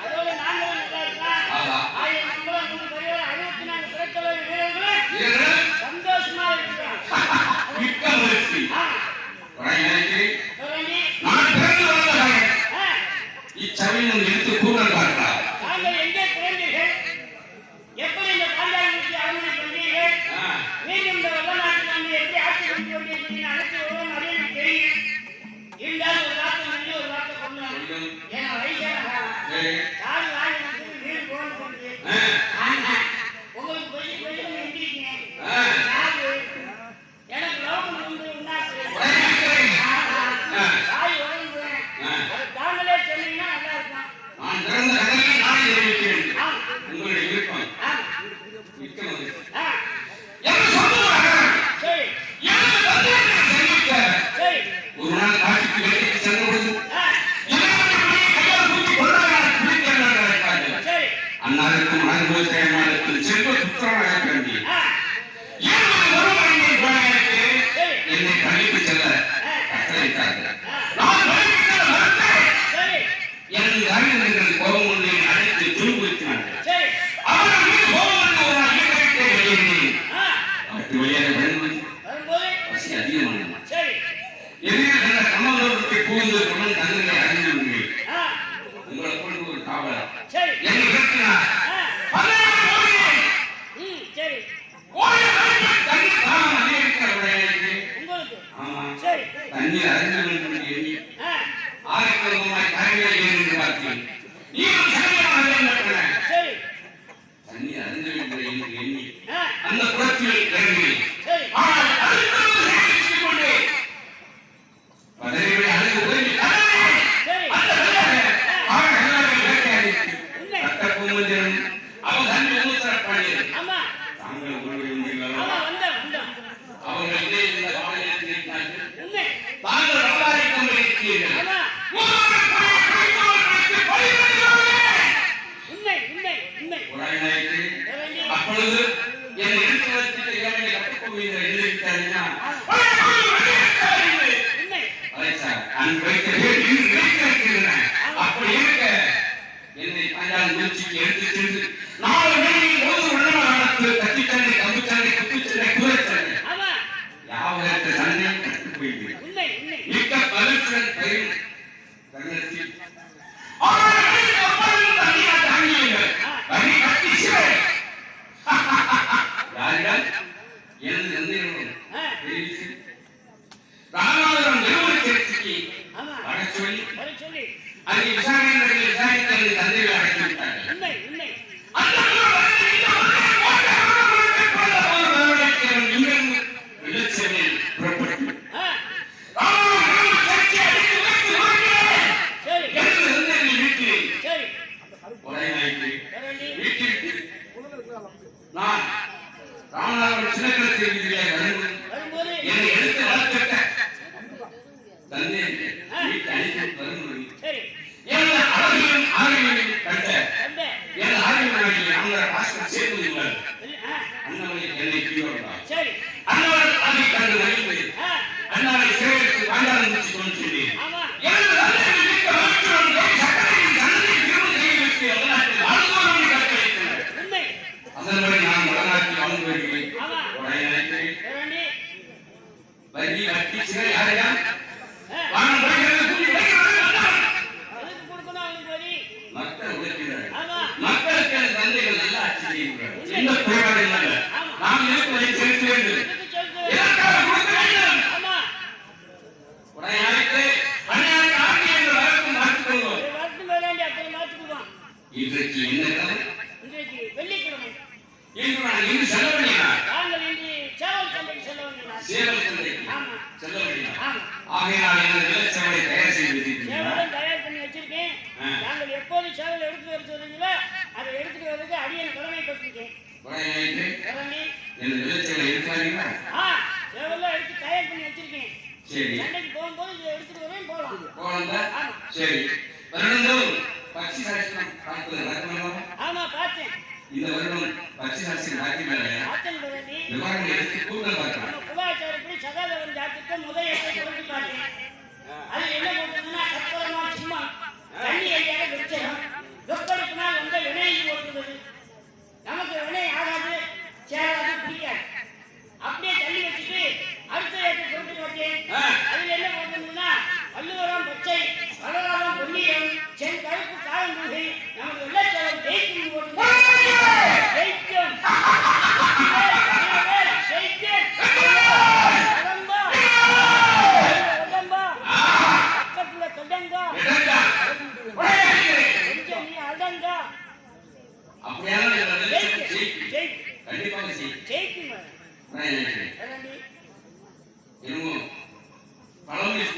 அதோட நாங்களும் நல்லா இருக்கோம். 1000 நம்பர் 100 பரிவாரம் 64 பிறத்தவர் வீரர்களும் சந்தோஷமா இருக்கிறோம். தாங்கள் எங்கே பிறந்தீர்கள்? எப்படி இந்த பாஞ்சாலங்குறிச்சி அரண்மனை வந்தீர்கள்? மீண்டும் இந்த வல்லநாட்டில் வந்து எப்படி ஆட்சி பண்ணி கொண்டிருக்கீங்கன்னு அனைத்து விவரம் அறிய எனக்கு தெரியும். இருந்தாலும் ஒரு வார்த்தை வந்து ஒரு வார்த்தை சொல்லணும். ஏன்னா வயசான காடு வாங்கி வந்து வீடு போகணும் கொண்டு உங்களுக்கு போய் போய் எந்திரிக்கீங்க. எனக்கு லோகம் வந்து உண்டாச்சு தாய் உடம்புறேன். அதை தாங்களே சொன்னீங்கன்னா நல்லா இருக்கும்.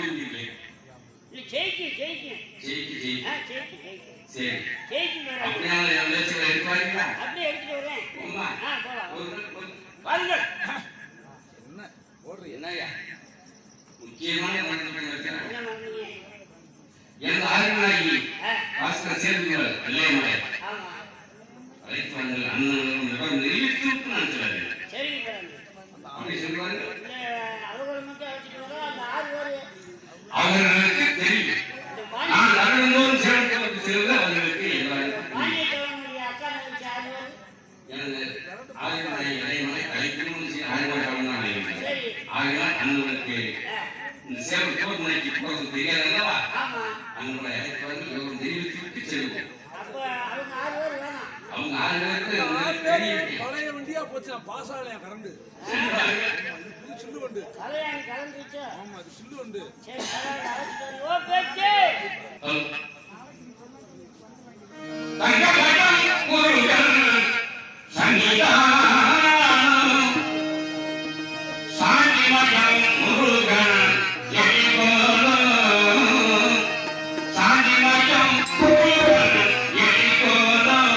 புரிஞ்சுக்கல. இல்ல ஜெயிக்கு ஜெயிக்கு ஜெயிக்கு ஜெயிக்கு. ஜெயிக்கு ஜெயிக்கு சரி. ஜெயிக்கு வரேன். அப்படியே அந்த லட்சம் எடுத்து வரீங்களா? அப்படியே எடுத்துட்டு வரேன். அம்மா. போலாம். வாருங்கள். என்ன ஓடுற என்னய்யா? முக்கியமான மனிதர்கள் இருக்கிறாங்க. என்ன பண்ணீங்க? எனது ஆயுநாயகி பாஸ்கர சேர்ந்தீர்கள் கல்யாணம். ஆமா. அழைத்து வந்த அண்ணன் மிகவும் நிரூபித்து நான் சொல்றேன். சரிங்க. அப்படி சொல்லுவாங்க. இல்ல அவங்களை மட்டும் அழைச்சிட்டு வர அந்த 6 பேர் அவர்களுக்கு தெரியும். நான் அகழ்ந்தோறும் சேர்ந்து செல்வது அவர்களுக்கு எல்லாருக்கும் பாண்டியத்தவனுடைய அக்கா தங்கச்சி 6 பேர். எனது ஆயுநாயகி இறைமலை அழைக்கணும்னு ஆயுநாயகி அவனாக சரி. ஆகினால் அண்ணனுக்கு இந்த சேவை தோல்முனைக்கு போகிறது தெரியாது அல்லவா? ஆமா. அண்ணனை அழைத்து வந்து மிகவும் தெரிவித்து விட்டு செல்வோம். அப்ப அவங்க 6 பேர் வேணாம். அவங்க 6 பேருக்கு தெரியும். பழைய வண்டியா போச்சு பாசாலையா கரண்டு சுண்டு வண்டு கல்யாணி கலந்துருச்சு. ஆமா அது சுண்டு வண்டு. சரி பரவாயில்ல அழைச்சிட்டு வந்து ஓ பேச்சு. தங்கமயம் முருகன் சன்னிதானம் சாந்திமயம் முருகன் எரிகோலம் சாந்திமயம் முருகன் எரிகோலம்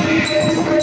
Thank you.